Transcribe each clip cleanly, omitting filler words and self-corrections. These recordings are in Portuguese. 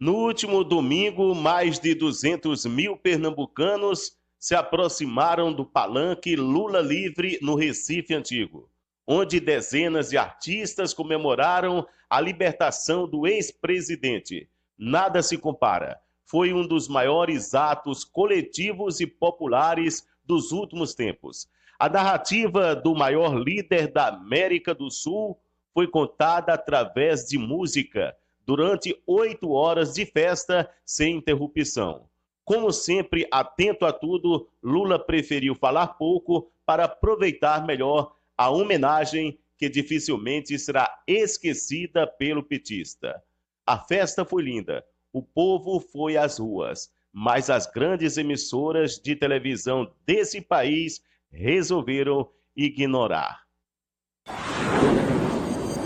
No último domingo, mais de 200 mil pernambucanos se aproximaram do palanque Lula Livre no Recife Antigo, onde dezenas de artistas comemoraram a libertação do ex-presidente. Nada se compara. Foi um dos maiores atos coletivos e populares dos últimos tempos. A narrativa do maior líder da América do Sul foi contada através de música, durante 8 horas de festa sem interrupção. Como sempre, atento a tudo, Lula preferiu falar pouco para aproveitar melhor a homenagem que dificilmente será esquecida pelo petista. A festa foi linda, o povo foi às ruas, mas as grandes emissoras de televisão desse país resolveram ignorar.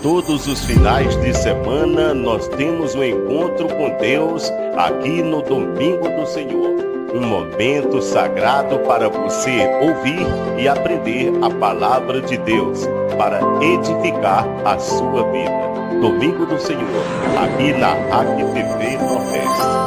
Todos os finais de semana nós temos um encontro com Deus aqui no Domingo do Senhor. Um momento sagrado para você ouvir e aprender a palavra de Deus, para edificar a sua vida. Domingo do Senhor, aqui na Rádio TV Nordeste.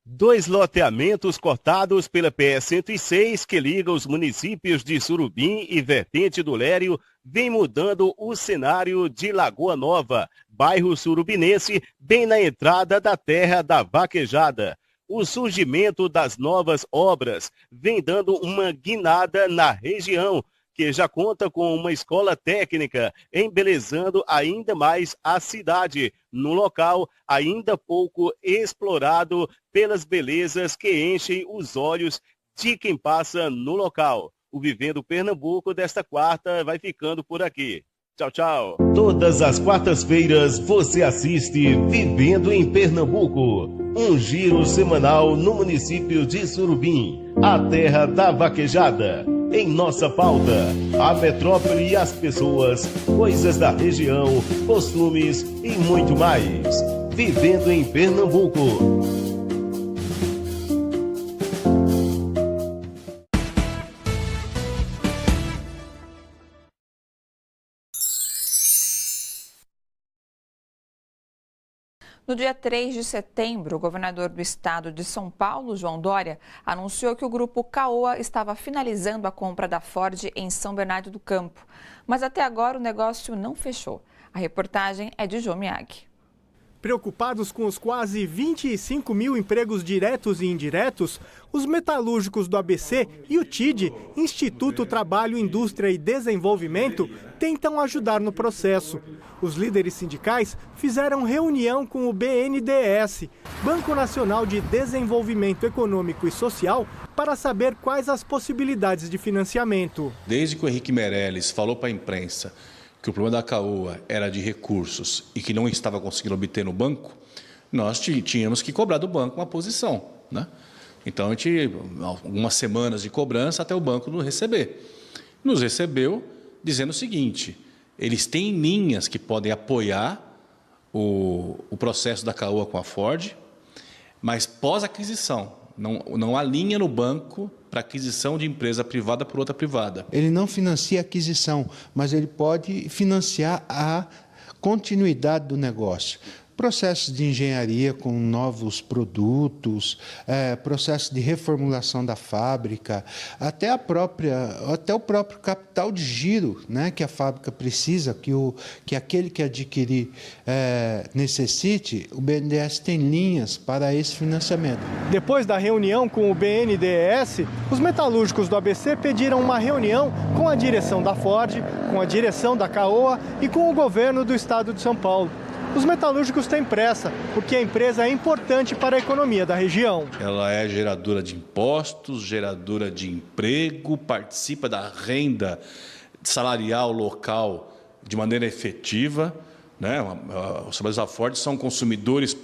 2 loteamentos cortados pela PS-106 que liga os municípios de Surubim e Vertente do Lério vem mudando o cenário de Lagoa Nova, bairro surubinense, bem na entrada da terra da Vaquejada. O surgimento das novas obras vem dando uma guinada na região, que já conta com uma escola técnica, embelezando ainda mais a cidade, num local ainda pouco explorado pelas belezas que enchem os olhos de quem passa no local. O Vivendo Pernambuco desta quarta vai ficando por aqui. Tchau, tchau. Todas as quartas-feiras você assiste Vivendo em Pernambuco, um giro semanal no município de Surubim, a terra da vaquejada. Em nossa pauta, a metrópole e as pessoas, coisas da região, costumes e muito mais. Vivendo em Pernambuco. No dia 3 de setembro, o governador do estado de São Paulo, João Dória, anunciou que o grupo Caoa estava finalizando a compra da Ford em São Bernardo do Campo. Mas até agora o negócio não fechou. A reportagem é de João Miyagi. Preocupados com os quase 25 mil empregos diretos e indiretos, os metalúrgicos do ABC e o TID, Instituto Trabalho, Indústria e Desenvolvimento, tentam ajudar no processo. Os líderes sindicais fizeram reunião com o BNDES, Banco Nacional de Desenvolvimento Econômico e Social, para saber quais as possibilidades de financiamento. Desde que o Henrique Meirelles falou para a imprensa que o problema da Caoa era de recursos e que não estava conseguindo obter no banco, nós tínhamos que cobrar do banco uma posição, né? Então, algumas semanas de cobrança até o banco nos receber. Nos recebeu dizendo o seguinte: eles têm linhas que podem apoiar o processo da Caoa com a Ford, mas pós-aquisição. Não há linha no banco para aquisição de empresa privada por outra privada. Ele não financia a aquisição, mas ele pode financiar a continuidade do negócio. Processos de engenharia com novos produtos, processo de reformulação da fábrica, até o próprio capital de giro, né, que a fábrica precisa, que aquele que adquirir necessite, o BNDES tem linhas para esse financiamento. Depois da reunião com o BNDES, os metalúrgicos do ABC pediram uma reunião com a direção da Ford, com a direção da Caoa e com o governo do estado de São Paulo. Os metalúrgicos têm pressa, porque a empresa é importante para a economia da região. Ela é geradora de impostos, geradora de emprego, participa da renda salarial local de maneira efetiva, né? Os trabalhadores da Ford são consumidores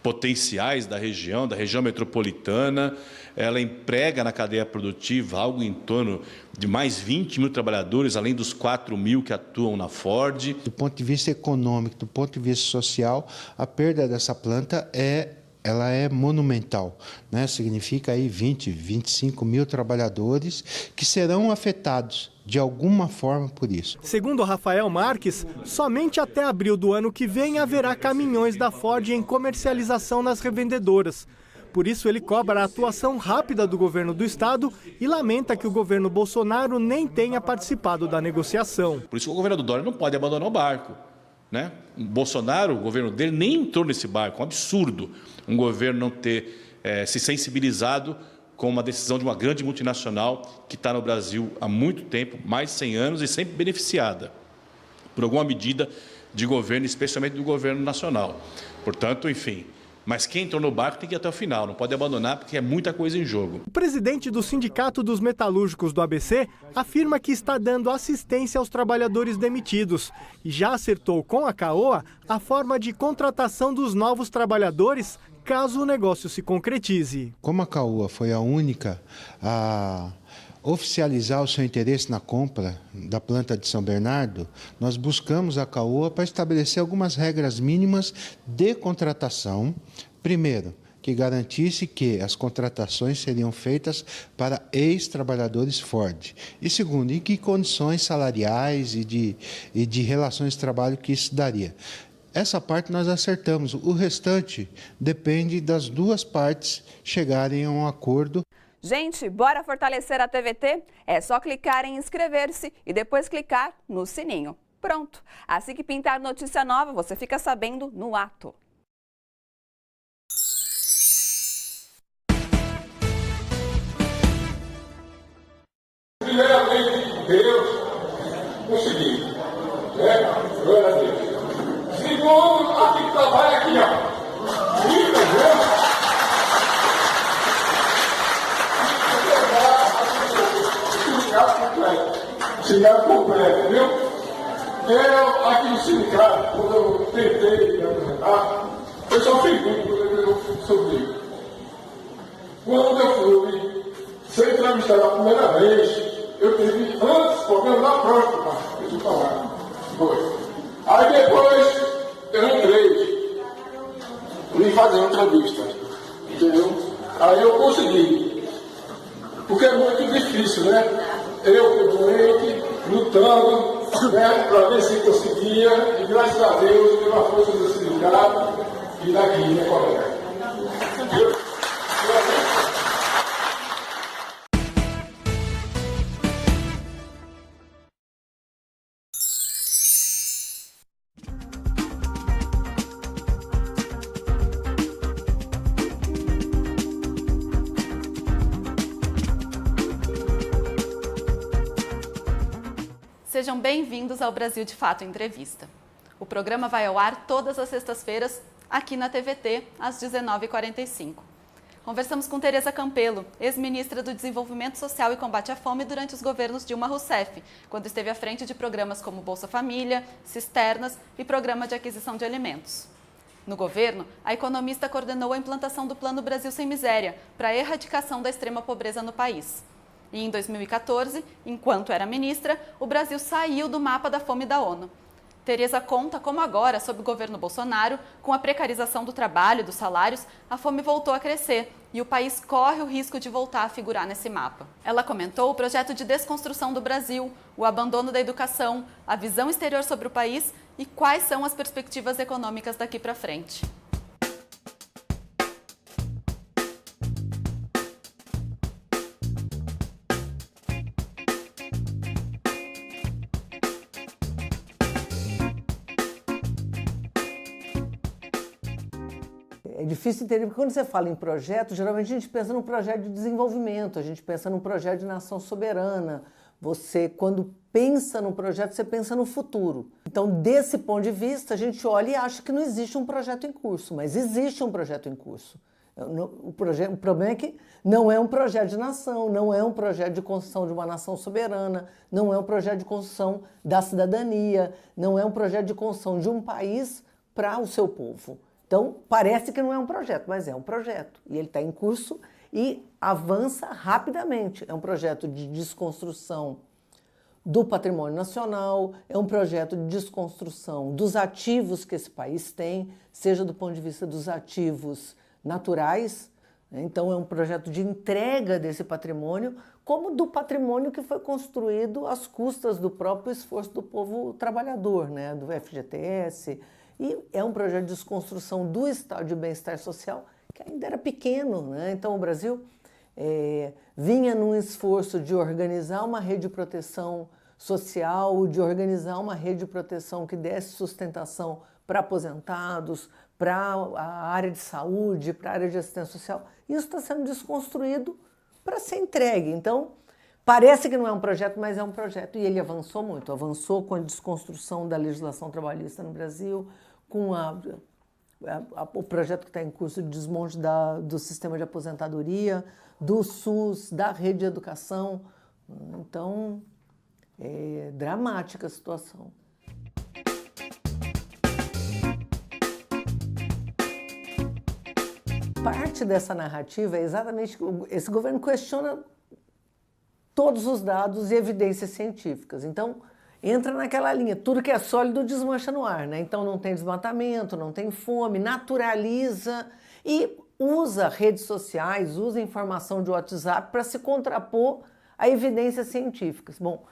potenciais da região metropolitana. Ela emprega na cadeia produtiva algo em torno de mais 20 mil trabalhadores, além dos 4 mil que atuam na Ford. Do ponto de vista econômico, do ponto de vista social, a perda dessa planta é ela é monumental, né? Significa aí 20, 25 mil trabalhadores que serão afetados de alguma forma por isso. Segundo Rafael Marques, somente até abril do ano que vem haverá caminhões da Ford em comercialização nas revendedoras. Por isso, ele cobra a atuação rápida do governo do estado e lamenta que o governo Bolsonaro nem tenha participado da negociação. Por isso que o governo do Dória não pode abandonar o barco, né? O Bolsonaro, o governo dele, nem entrou nesse barco. É um absurdo um governo não ter se sensibilizado com uma decisão de uma grande multinacional que está no Brasil há muito tempo, mais de 100 anos, e sempre beneficiada por alguma medida de governo, especialmente do governo nacional. Portanto, enfim, mas quem entrou no barco tem que ir até o final, não pode abandonar porque é muita coisa em jogo. O presidente do Sindicato dos Metalúrgicos do ABC afirma que está dando assistência aos trabalhadores demitidos e já acertou com a CAOA a forma de contratação dos novos trabalhadores caso o negócio se concretize. Como a CAOA foi a única a oficializar o seu interesse na compra da planta de São Bernardo, nós buscamos a CAOA para estabelecer algumas regras mínimas de contratação. Primeiro, que garantisse que as contratações seriam feitas para ex-trabalhadores Ford. E segundo, em que condições salariais e de relações de trabalho que isso daria. Essa parte nós acertamos. O restante depende das duas partes chegarem a um acordo. Gente, bora fortalecer a TVT? É só clicar em inscrever-se e depois clicar no sininho. Pronto! Assim que pintar notícia nova, você fica sabendo no ato. Primeiramente, Deus, o seguinte, glória a Deus. Segundo, aqui que trabalha aqui, ó. Sindicato completo, viu? Eu, aqui no sindicato, quando eu tentei me apresentar, eu só fiz muito quando eu soube. Quando eu fui ser entrevistado a primeira vez, eu tive antes problema na próstata, deixa eu falar. Foi. Aí depois eu entrei, vim fazer uma entrevista, entendeu? Aí eu consegui, porque é muito difícil, né? Eu, doente, lutando, né, para ver se conseguia, e graças a Deus, pela força do sindicato e daqui, minha colega. Sejam bem-vindos ao Brasil de Fato Entrevista. O programa vai ao ar todas as sextas-feiras, aqui na TVT, às 19h45. Conversamos com Tereza Campelo, ex-ministra do Desenvolvimento Social e Combate à Fome durante os governos Dilma Rousseff, quando esteve à frente de programas como Bolsa Família, Cisternas e Programa de Aquisição de Alimentos. No governo, a economista coordenou a implantação do Plano Brasil Sem Miséria, para a erradicação da extrema pobreza no país. E em 2014, enquanto era ministra, o Brasil saiu do mapa da fome da ONU. Tereza conta como agora, sob o governo Bolsonaro, com a precarização do trabalho e dos salários, a fome voltou a crescer e o país corre o risco de voltar a figurar nesse mapa. Ela comentou o projeto de desconstrução do Brasil, o abandono da educação, a visão exterior sobre o país e quais são as perspectivas econômicas daqui para frente. É difícil entender, porque quando você fala em projeto, geralmente a gente pensa num projeto de desenvolvimento, a gente pensa num projeto de nação soberana. Você, quando pensa num projeto, você pensa no futuro. Então, desse ponto de vista, a gente olha e acha que não existe um projeto em curso, mas existe um projeto em curso. O problema é que não é um projeto de nação, não é um projeto de construção de uma nação soberana, não é um projeto de construção da cidadania, não é um projeto de construção de um país para o seu povo. Então, parece que não é um projeto, mas é um projeto. E ele está em curso e avança rapidamente. É um projeto de desconstrução do patrimônio nacional, é um projeto de desconstrução dos ativos que esse país tem, seja do ponto de vista dos ativos naturais, né? Então é um projeto de entrega desse patrimônio, como do patrimônio que foi construído às custas do próprio esforço do povo trabalhador, né? Do FGTS, e é um projeto de desconstrução do estado de bem-estar social que ainda era pequeno, né? Então o Brasil vinha num esforço de organizar uma rede de proteção social, de organizar uma rede de proteção que desse sustentação para aposentados, para a área de saúde, para a área de assistência social. Isso está sendo desconstruído para ser entregue. Então, parece que não é um projeto, mas é um projeto. E ele avançou muito. Avançou com a desconstrução da legislação trabalhista no Brasil, com o projeto que está em curso de desmonte do sistema de aposentadoria, do SUS, da rede de educação. Então, é dramática a situação. Parte dessa narrativa é exatamente que esse governo questiona todos os dados e evidências científicas. Então, entra naquela linha, tudo que é sólido desmancha no ar, né? Então não tem desmatamento, não tem fome, naturaliza e usa redes sociais, usa informação de WhatsApp para se contrapor a evidências científicas. Bom,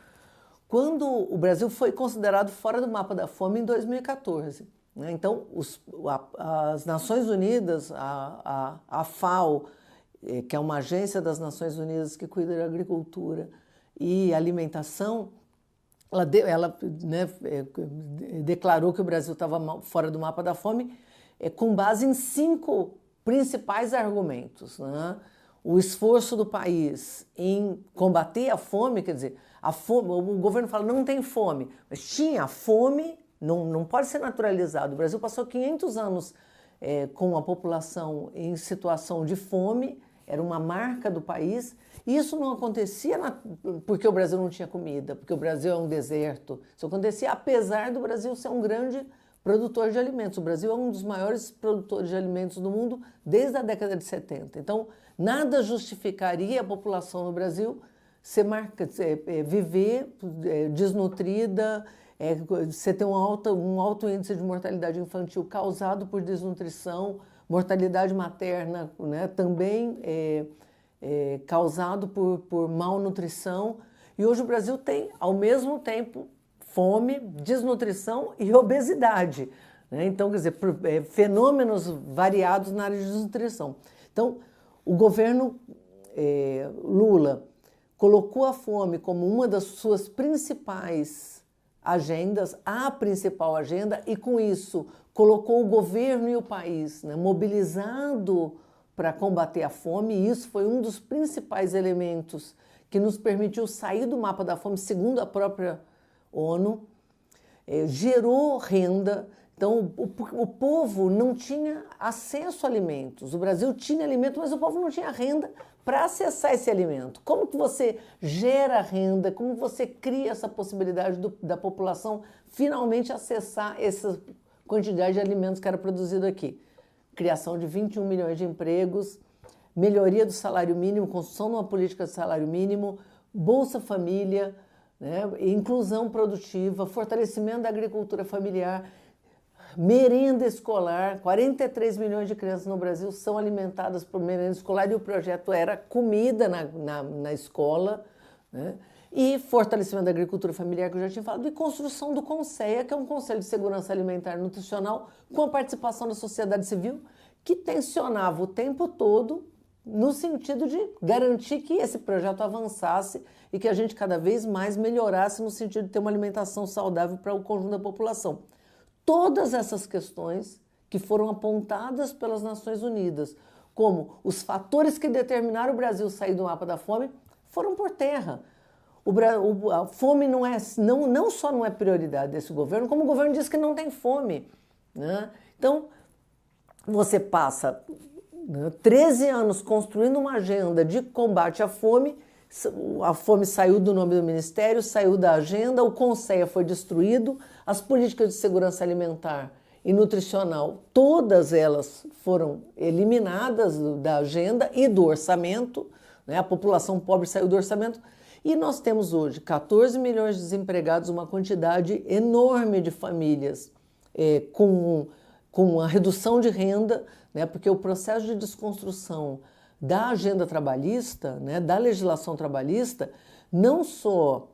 quando o Brasil foi considerado fora do mapa da fome em 2014, né? Então as Nações Unidas, a FAO, que é uma agência das Nações Unidas que cuida da agricultura e alimentação, ela declarou que o Brasil estava fora do mapa da fome com base em 5 principais argumentos, né? O esforço do país em combater a fome, quer dizer, a fome, o governo fala não tem fome, mas tinha fome, não pode ser naturalizado. O Brasil passou 500 anos com a população em situação de fome, era uma marca do país. Isso não acontecia porque o Brasil não tinha comida, porque o Brasil é um deserto. Isso acontecia apesar do Brasil ser um grande produtor de alimentos. O Brasil é um dos maiores produtores de alimentos do mundo desde a década de 70. Então, nada justificaria a população no Brasil viver desnutrida, você ter um alto índice de mortalidade infantil causado por desnutrição, mortalidade materna, né, também causado por malnutrição. E hoje o Brasil tem, ao mesmo tempo, fome, desnutrição e obesidade, né? Então, quer dizer, fenômenos variados na área de desnutrição. Então, o governo Lula colocou a fome como uma das suas principais agendas, a principal agenda, e com isso colocou o governo e o país, né, mobilizado para combater a fome, e isso foi um dos principais elementos que nos permitiu sair do mapa da fome, segundo a própria ONU, gerou renda. Então, o povo não tinha acesso a alimentos. O Brasil tinha alimento, mas o povo não tinha renda para acessar esse alimento. Como que você gera renda? Como você cria essa possibilidade da população finalmente acessar essa quantidade de alimentos que era produzido aqui? Criação de 21 milhões de empregos, melhoria do salário mínimo, construção de uma política de salário mínimo, Bolsa Família, né, inclusão produtiva, fortalecimento da agricultura familiar, merenda escolar. 43 milhões de crianças no Brasil são alimentadas por merenda escolar e o projeto era comida na escola, né? E fortalecimento da agricultura familiar, que eu já tinha falado, e construção do CONSEA, que é um Conselho de Segurança Alimentar e Nutricional, com a participação da sociedade civil, que tensionava o tempo todo no sentido de garantir que esse projeto avançasse e que a gente cada vez mais melhorasse no sentido de ter uma alimentação saudável para o conjunto da população. Todas essas questões que foram apontadas pelas Nações Unidas como os fatores que determinaram o Brasil sair do mapa da fome foram por terra. A fome não só não é prioridade desse governo, como o governo diz que não tem fome, né? Então, você passa 13 anos construindo uma agenda de combate à fome. A fome saiu do nome do ministério, saiu da agenda, o CONSEA foi destruído, as políticas de segurança alimentar e nutricional, todas elas foram eliminadas da agenda e do orçamento, né? A população pobre saiu do orçamento e nós temos hoje 14 milhões de desempregados, uma quantidade enorme de famílias com com a redução de renda, né, porque o processo de desconstrução da agenda trabalhista, né, da legislação trabalhista, não só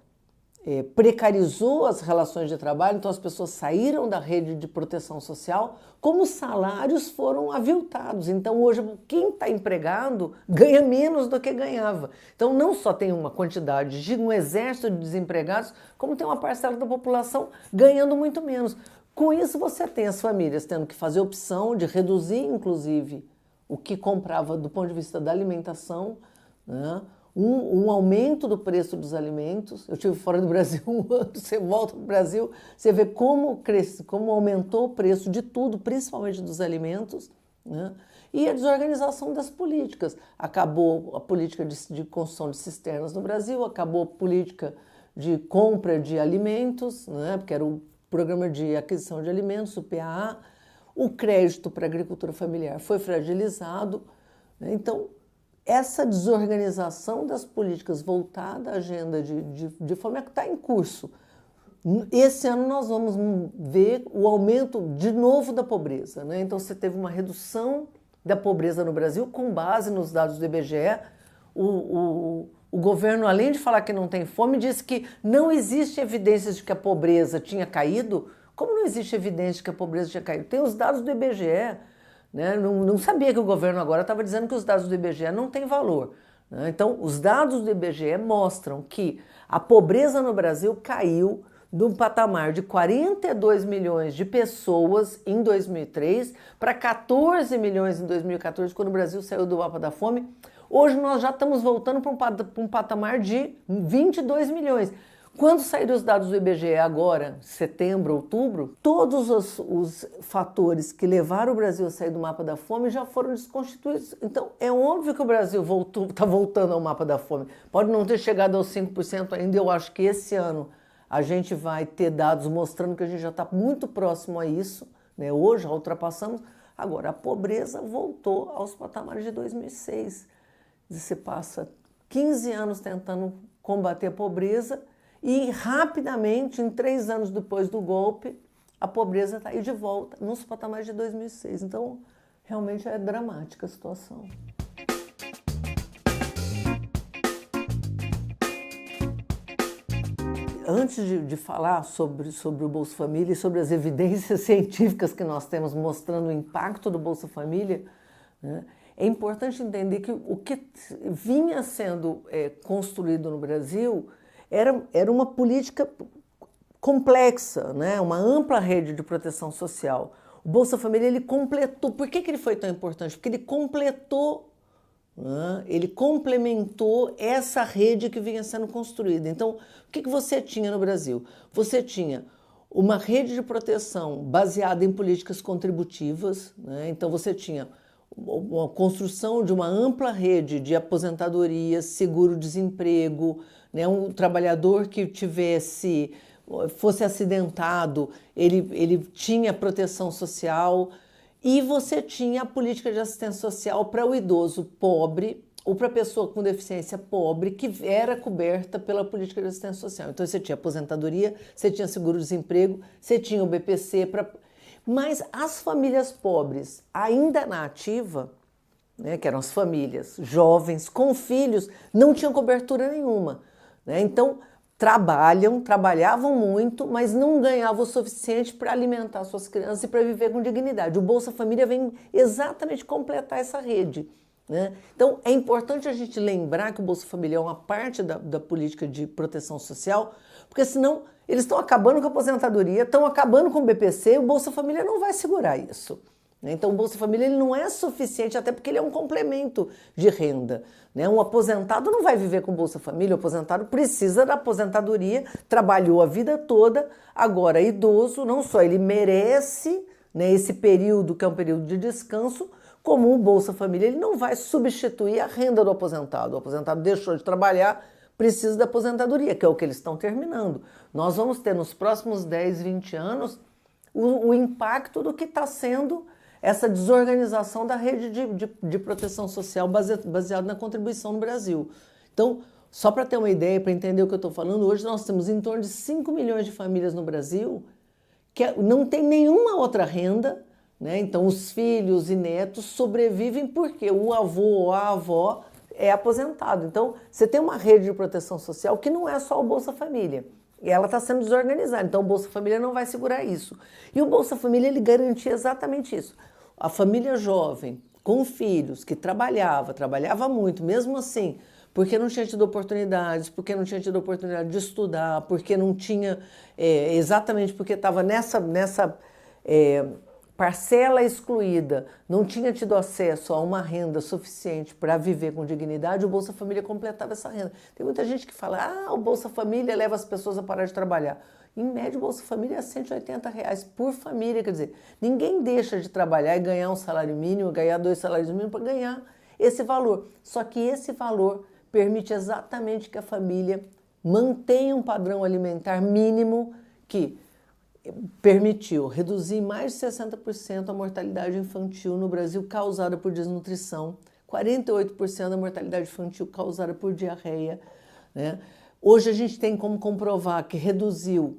precarizou as relações de trabalho, então as pessoas saíram da rede de proteção social, como os salários foram aviltados. Então hoje quem está empregado ganha menos do que ganhava. Então não só tem uma quantidade de um exército de desempregados, como tem uma parcela da população ganhando muito menos. Com isso você tem as famílias tendo que fazer opção de reduzir, inclusive, o que comprava do ponto de vista da alimentação, né? Um aumento do preço dos alimentos. Eu estive fora do Brasil um ano, você volta para o Brasil, você vê como aumentou o preço de tudo, principalmente dos alimentos, né? E a desorganização das políticas. Acabou a política de construção de cisternas no Brasil, acabou a política de compra de alimentos, né? Porque era o Programa de Aquisição de Alimentos, o PAA. O crédito para a agricultura familiar foi fragilizado, né? Então, essa desorganização das políticas voltada à agenda de fome é que está em curso. Esse ano nós vamos ver o aumento de novo da pobreza, né? Então você teve uma redução da pobreza no Brasil com base nos dados do IBGE. O governo, além de falar que não tem fome, disse que não existe evidências de que a pobreza tinha caído. Como não existe evidência de que a pobreza tinha caído? Tem os dados do IBGE. Né? Não sabia que o governo agora estava dizendo que os dados do IBGE não têm valor, né? Então, os dados do IBGE mostram que a pobreza no Brasil caiu de um patamar de 42 milhões de pessoas em 2003 para 14 milhões em 2014, quando o Brasil saiu do mapa da fome. Hoje nós já estamos voltando para um patamar de 22 milhões. Quando saíram os dados do IBGE agora, setembro, outubro, todos os fatores que levaram o Brasil a sair do mapa da fome já foram desconstituídos. Então, é óbvio que o Brasil está voltando ao mapa da fome. Pode não ter chegado aos 5% ainda, eu acho que esse ano a gente vai ter dados mostrando que a gente já está muito próximo a isso, né? Hoje já ultrapassamos. Agora, a pobreza voltou aos patamares de 2006. Você passa 15 anos tentando combater a pobreza, e rapidamente, em 3 anos depois do golpe, a pobreza está aí de volta, nos patamares de 2006. Então, realmente é dramática a situação. Antes de falar sobre o Bolsa Família e sobre as evidências científicas que nós temos mostrando o impacto do Bolsa Família, né, é importante entender que o que vinha sendo construído no Brasil era uma política complexa, né? Uma ampla rede de proteção social. O Bolsa Família ele completou. Por que ele foi tão importante? Porque ele completou, né? Ele complementou essa rede que vinha sendo construída. Então, o que você tinha no Brasil? Você tinha uma rede de proteção baseada em políticas contributivas, né? Então você tinha uma construção de uma ampla rede de aposentadoria, seguro-desemprego, né? Um trabalhador que fosse acidentado, ele tinha proteção social, e você tinha a política de assistência social para o idoso pobre ou para a pessoa com deficiência pobre, que era coberta pela política de assistência social. Então você tinha aposentadoria, você tinha seguro-desemprego, você tinha o BPC. Mas as famílias pobres, ainda na ativa, né, que eram as famílias jovens com filhos, não tinham cobertura nenhuma, né? Então trabalhavam muito, mas não ganhavam o suficiente para alimentar suas crianças e para viver com dignidade. O Bolsa Família vem exatamente completar essa rede, né? Então é importante a gente lembrar que o Bolsa Família é uma parte da política de proteção social, porque senão eles estão acabando com a aposentadoria, estão acabando com o BPC, o Bolsa Família não vai segurar isso. Então o Bolsa Família ele não é suficiente, até porque ele é um complemento de renda, né? Um aposentado não vai viver com Bolsa Família, o aposentado precisa da aposentadoria, trabalhou a vida toda, agora idoso, não só ele merece, né, esse período que é um período de descanso, como o Bolsa Família ele não vai substituir a renda do aposentado. O aposentado deixou de trabalhar, precisa da aposentadoria, que é o que eles estão terminando. Nós vamos ter nos próximos 10, 20 anos o impacto do que está sendo essa desorganização da rede de proteção social baseada na contribuição no Brasil. Então, só para ter uma ideia, para entender o que eu estou falando, hoje nós temos em torno de 5 milhões de famílias no Brasil que não tem nenhuma outra renda, né? Então os filhos e netos sobrevivem porque o avô ou a avó é aposentado. Então você tem uma rede de proteção social que não é só o Bolsa Família. E ela está sendo desorganizada, então o Bolsa Família não vai segurar isso. E o Bolsa Família, ele garantia exatamente isso. A família jovem, com filhos, que trabalhava muito, mesmo assim, porque não tinha tido oportunidades, porque não tinha tido oportunidade de estudar, porque não tinha, exatamente porque estava nessa parcela excluída, não tinha tido acesso a uma renda suficiente para viver com dignidade, o Bolsa Família completava essa renda. Tem muita gente que fala, o Bolsa Família leva as pessoas a parar de trabalhar. Em média, o Bolsa Família é R$180 por família, quer dizer, ninguém deixa de trabalhar e ganhar um salário mínimo, ganhar 2 salários mínimos para ganhar esse valor. Só que esse valor permite exatamente que a família mantenha um padrão alimentar mínimo que permitiu reduzir mais de 60% a mortalidade infantil no Brasil causada por desnutrição, 48% da mortalidade infantil causada por diarreia, né? Hoje a gente tem como comprovar que reduziu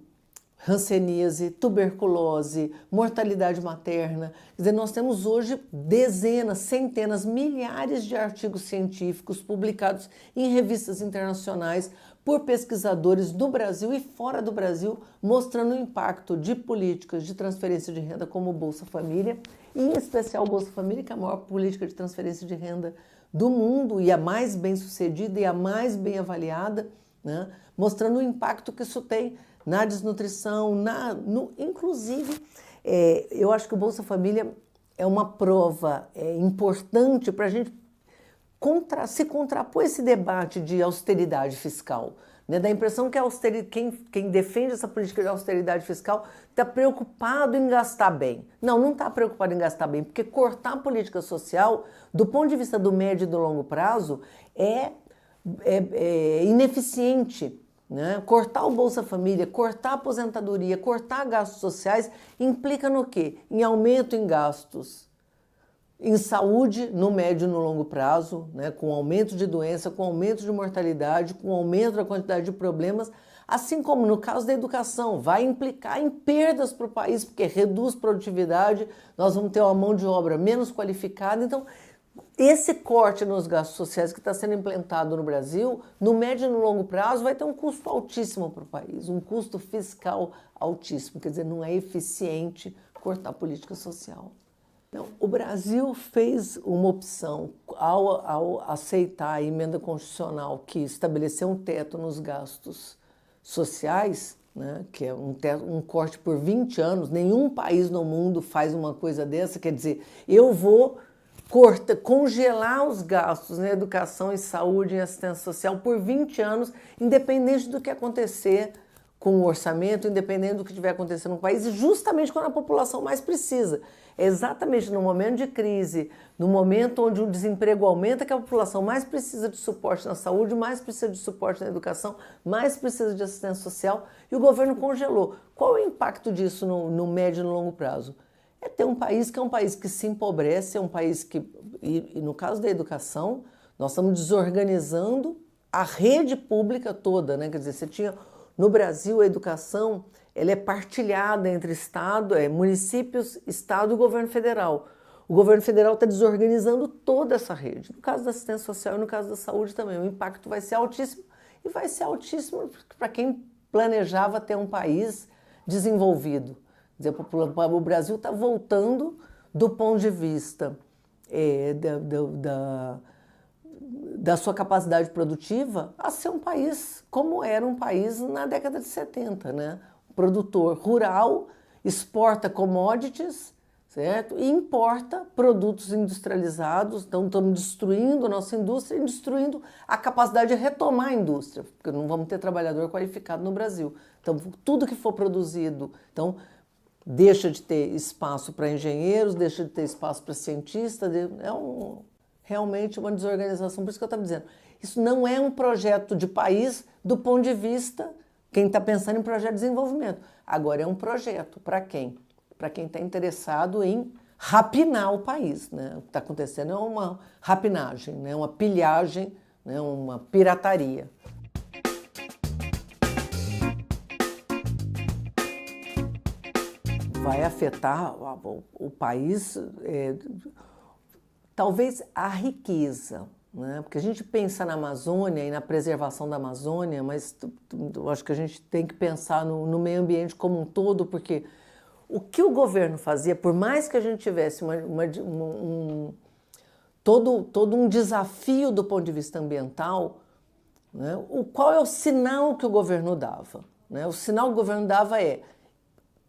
hanseníase, tuberculose, mortalidade materna. Quer dizer, nós temos hoje dezenas, centenas, milhares de artigos científicos publicados em revistas internacionais por pesquisadores do Brasil e fora do Brasil, mostrando o impacto de políticas de transferência de renda como o Bolsa Família, e em especial o Bolsa Família, que é a maior política de transferência de renda do mundo e a mais bem sucedida e a mais bem avaliada, né? Mostrando o impacto que isso tem na desnutrição, inclusive, eu acho que o Bolsa Família é uma prova importante para a gente se contrapor esse debate de austeridade fiscal, né? Dá a impressão que quem defende essa política de austeridade fiscal está preocupado em gastar bem. Não está preocupado em gastar bem, porque cortar a política social, do ponto de vista do médio e do longo prazo, é ineficiente, né? Cortar o Bolsa Família, cortar a aposentadoria, cortar gastos sociais implica no quê? Em aumento em gastos em saúde no médio e no longo prazo, né? Com aumento de doença, com aumento de mortalidade, com aumento da quantidade de problemas, assim como no caso da educação, vai implicar em perdas para o país, porque reduz produtividade, nós vamos ter uma mão de obra menos qualificada. Então, esse corte nos gastos sociais que está sendo implantado no Brasil, no médio e no longo prazo, vai ter um custo altíssimo para o país, um custo fiscal altíssimo, quer dizer, não é eficiente cortar a política social. Então, o Brasil fez uma opção ao aceitar a emenda constitucional que estabeleceu um teto nos gastos sociais, né, que é um corte por 20 anos. Nenhum país no mundo faz uma coisa dessa, quer dizer, eu vou congelar os gastos na educação e saúde e assistência social por 20 anos, independente do que acontecer com o orçamento, independente do que estiver acontecendo no país, e justamente quando a população mais precisa. É exatamente no momento de crise, no momento onde o desemprego aumenta, que a população mais precisa de suporte na saúde, mais precisa de suporte na educação, mais precisa de assistência social, e o governo congelou. Qual é o impacto disso no médio e no longo prazo? É ter um país que é um país que se empobrece, é um país que, e no caso da educação, nós estamos desorganizando a rede pública toda, né? Quer dizer, você tinha, no Brasil, a educação, ela é partilhada entre Estado, municípios, Estado e governo federal. O governo federal está desorganizando toda essa rede. No caso da assistência social e no caso da saúde também, o impacto vai ser altíssimo, e vai ser altíssimo para quem planejava ter um país desenvolvido. Quer dizer, o Brasil está voltando do ponto de vista da sua capacidade produtiva a ser um país como era um país na década de 70, né? Produtor rural, exporta commodities, certo? E importa produtos industrializados. Então estamos destruindo a nossa indústria e destruindo a capacidade de retomar a indústria, porque não vamos ter trabalhador qualificado no Brasil. Então tudo que for produzido, deixa de ter espaço para engenheiros, deixa de ter espaço para cientistas, realmente uma desorganização. Por isso que eu estava dizendo, isso não é um projeto de país do ponto de vista, quem está pensando em projeto de desenvolvimento. Agora é um projeto para quem? Para quem está interessado em rapinar o país, né? O que está acontecendo é uma rapinagem, né? Uma pilhagem, né? Uma pirataria. vai afetar o país, talvez a riqueza, né? Porque a gente pensa na Amazônia e na preservação da Amazônia, mas eu acho que a gente tem que pensar no meio ambiente como um todo, porque o que o governo fazia, por mais que a gente tivesse todo um desafio do ponto de vista ambiental, né? Qual é o sinal que o governo dava? Né? O sinal que o governo dava é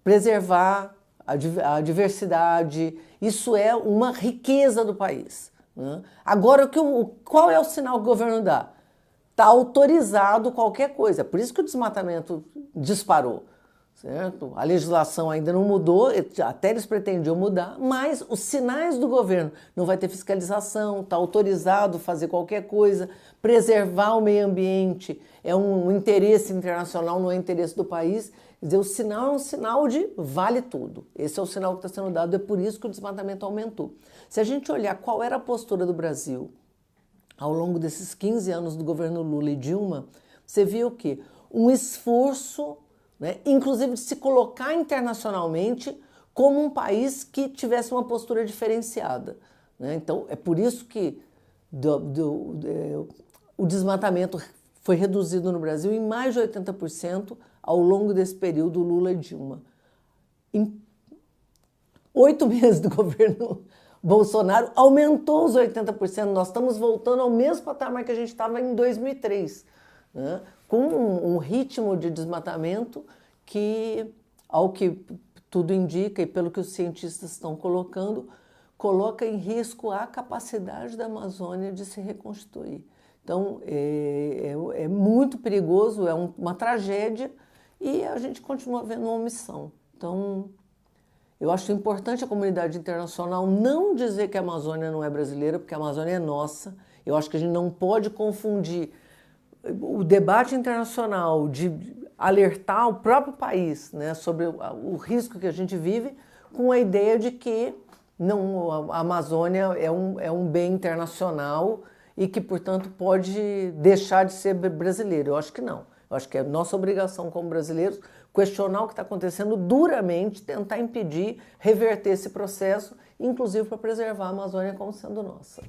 preservar a diversidade, isso é uma riqueza do país. Né? Agora, qual é o sinal que o governo dá? Está autorizado qualquer coisa, por isso que o desmatamento disparou. Certo? A legislação ainda não mudou, até eles pretendiam mudar, mas os sinais do governo, não vai ter fiscalização, está autorizado fazer qualquer coisa, preservar o meio ambiente é um interesse internacional, não é interesse do país. Quer dizer, o sinal é um sinal de vale tudo. Esse é o sinal que está sendo dado, é por isso que o desmatamento aumentou. Se a gente olhar qual era a postura do Brasil ao longo desses 15 anos do governo Lula e Dilma, você viu o quê? Um esforço, né, inclusive de se colocar internacionalmente como um país que tivesse uma postura diferenciada. Né? Então, é por isso que o desmatamento foi reduzido no Brasil em mais de 80% ao longo desse período Lula e Dilma. Em 8 meses do governo Bolsonaro, aumentou os 80%. Nós estamos voltando ao mesmo patamar que a gente estava em 2003. Né? Com um ritmo de desmatamento que, ao que tudo indica e pelo que os cientistas estão colocando, coloca em risco a capacidade da Amazônia de se reconstituir. Então, é muito perigoso, é uma tragédia e a gente continua vendo uma omissão. Então, eu acho importante a comunidade internacional não dizer que a Amazônia não é brasileira, porque a Amazônia é nossa. Eu acho que a gente não pode confundir o debate internacional de alertar o próprio país, né, sobre o risco que a gente vive, com a ideia de que a Amazônia é um bem internacional e que, portanto, pode deixar de ser brasileiro. Eu acho que não. Eu acho que é nossa obrigação como brasileiros questionar o que está acontecendo duramente, tentar impedir, reverter esse processo, inclusive para preservar a Amazônia como sendo nossa.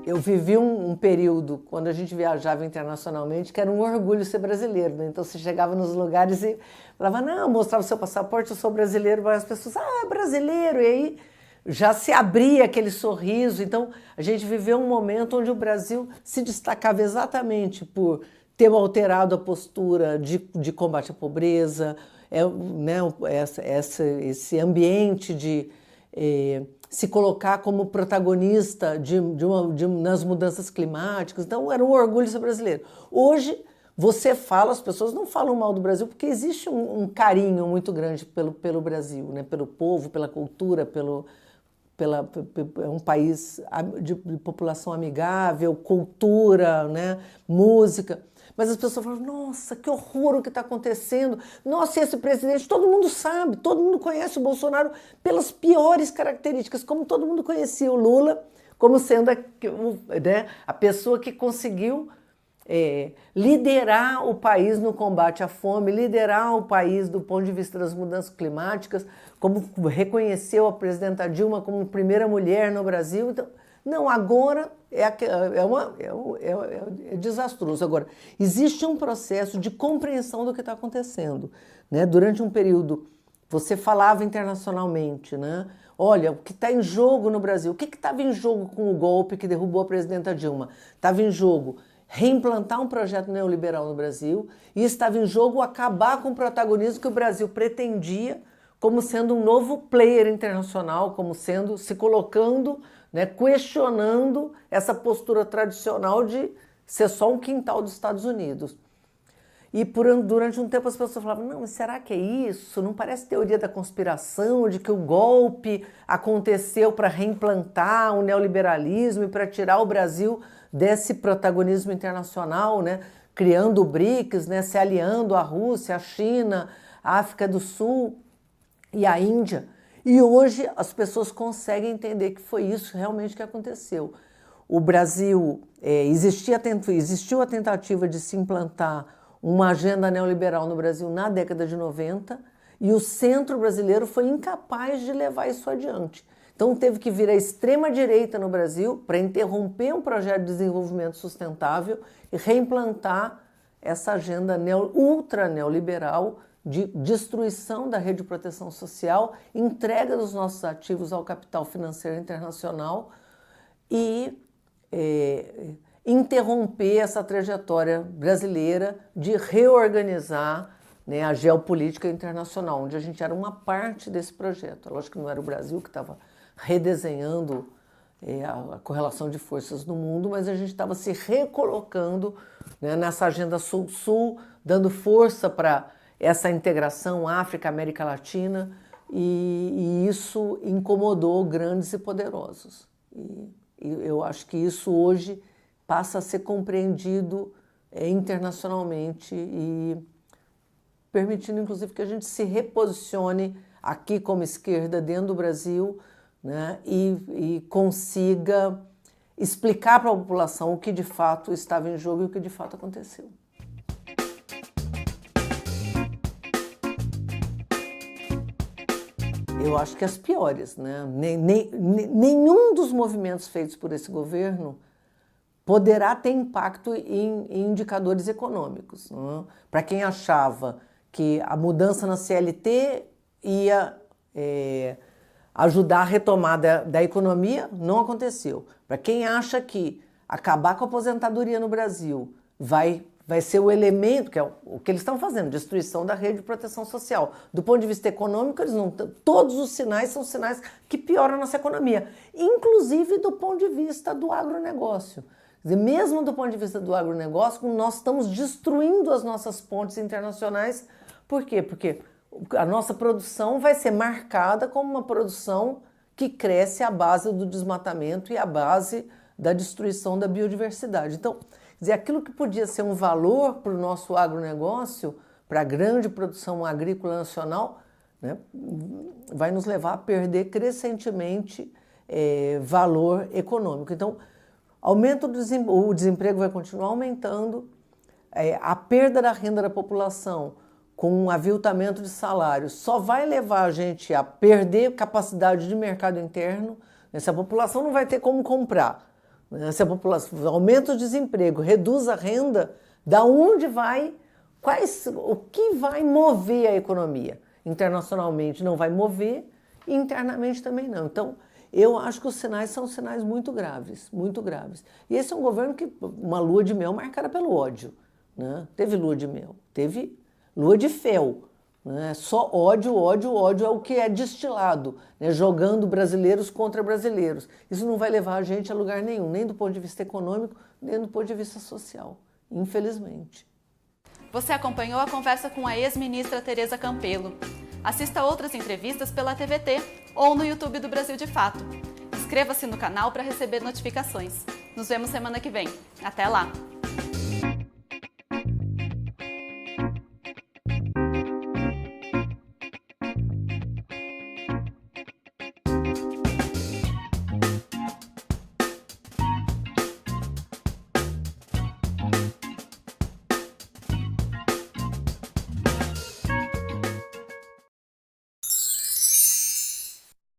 Eu vivi um período, quando a gente viajava internacionalmente, que era um orgulho ser brasileiro. Né? Então, você chegava nos lugares e falava, não, mostrava o seu passaporte, eu sou brasileiro. Várias pessoas, brasileiro. E aí já se abria aquele sorriso. Então, a gente viveu um momento onde o Brasil se destacava exatamente por ter alterado a postura de combate à pobreza, né, esse ambiente de se colocar como protagonista nas mudanças climáticas. Então, era um orgulho ser brasileiro. Hoje, você fala, as pessoas não falam mal do Brasil, porque existe um carinho muito grande pelo Brasil, né? Pelo povo, pela cultura, é um país de população amigável, cultura, né? Música. Mas as pessoas falam, nossa, que horror o que está acontecendo. Nossa, esse presidente, todo mundo sabe, todo mundo conhece o Bolsonaro pelas piores características, como todo mundo conhecia o Lula, como sendo a pessoa que conseguiu liderar o país no combate à fome, liderar o país do ponto de vista das mudanças climáticas, como reconheceu a presidenta Dilma como primeira mulher no Brasil. Então, não, agora é desastroso. Agora, existe um processo de compreensão do que está acontecendo. Né? Durante um período, você falava internacionalmente, né? Olha, o que está em jogo no Brasil? O que estava em jogo com o golpe que derrubou a presidenta Dilma? Estava em jogo reimplantar um projeto neoliberal no Brasil e estava em jogo acabar com o protagonismo que o Brasil pretendia como sendo um novo player internacional, como sendo, se colocando, né, questionando essa postura tradicional de ser só um quintal dos Estados Unidos. E durante um tempo as pessoas falavam, não, mas será que é isso? Não parece teoria da conspiração, de que o golpe aconteceu para reimplantar o neoliberalismo e para tirar o Brasil desse protagonismo internacional, né? Criando o BRICS, né? Se aliando à Rússia, à China, à África do Sul e à Índia. E hoje as pessoas conseguem entender que foi isso realmente que aconteceu. o Brasil, existiu a tentativa de se implantar uma agenda neoliberal no Brasil na década de 90 e o centro brasileiro foi incapaz de levar isso adiante. Então teve que vir a extrema-direita no Brasil para interromper um projeto de desenvolvimento sustentável e reimplantar essa agenda ultra neoliberal de destruição da rede de proteção social, entrega dos nossos ativos ao capital financeiro internacional e interromper essa trajetória brasileira de reorganizar, né, a geopolítica internacional, onde a gente era uma parte desse projeto. Lógico que não era o Brasil que estava redesenhando a correlação de forças no mundo, mas a gente estava se recolocando, né, nessa agenda Sul-Sul, dando força para essa integração África-América Latina, e isso incomodou grandes e poderosos. E eu acho que isso hoje passa a ser compreendido internacionalmente e permitindo, inclusive, que a gente se reposicione aqui como esquerda dentro do Brasil, né, e consiga explicar para a população o que de fato estava em jogo e o que de fato aconteceu. Eu acho que as piores, né? Nenhum dos movimentos feitos por esse governo poderá ter impacto em indicadores econômicos. Né? Para quem achava que a mudança na CLT ia ajudar a retomada da economia, não aconteceu. Para quem acha que acabar com a aposentadoria no Brasil vai ser o elemento, que é o que eles estão fazendo, destruição da rede de proteção social. Do ponto de vista econômico, eles não, todos os sinais são sinais que pioram a nossa economia, inclusive do ponto de vista do agronegócio. Quer dizer, mesmo do ponto de vista do agronegócio, nós estamos destruindo as nossas pontes internacionais. Por quê? Porque a nossa produção vai ser marcada como uma produção que cresce à base do desmatamento e à base da destruição da biodiversidade. Então, quer dizer, aquilo que podia ser um valor para o nosso agronegócio, para a grande produção agrícola nacional, né, vai nos levar a perder crescentemente valor econômico. Então, o desemprego vai continuar aumentando, a perda da renda da população com um aviltamento de salários só vai levar a gente a perder capacidade de mercado interno, né, se a população não vai ter como comprar. Se a população aumenta o desemprego, reduz a renda, da onde vai, o que vai mover a economia? Internacionalmente não vai mover e internamente também não. Então, eu acho que os sinais são sinais muito graves, muito graves. E esse é um governo que, uma lua de mel marcada pelo ódio, né? Teve lua de mel, teve lua de fel. Só ódio, ódio, ódio é o que é destilado, né? Jogando brasileiros contra brasileiros. Isso não vai levar a gente a lugar nenhum, nem do ponto de vista econômico, nem do ponto de vista social, infelizmente. Você acompanhou a conversa com a ex-ministra Tereza Campelo. Assista outras entrevistas pela TVT ou no YouTube do Brasil de Fato. Inscreva-se no canal para receber notificações. Nos vemos semana que vem. Até lá!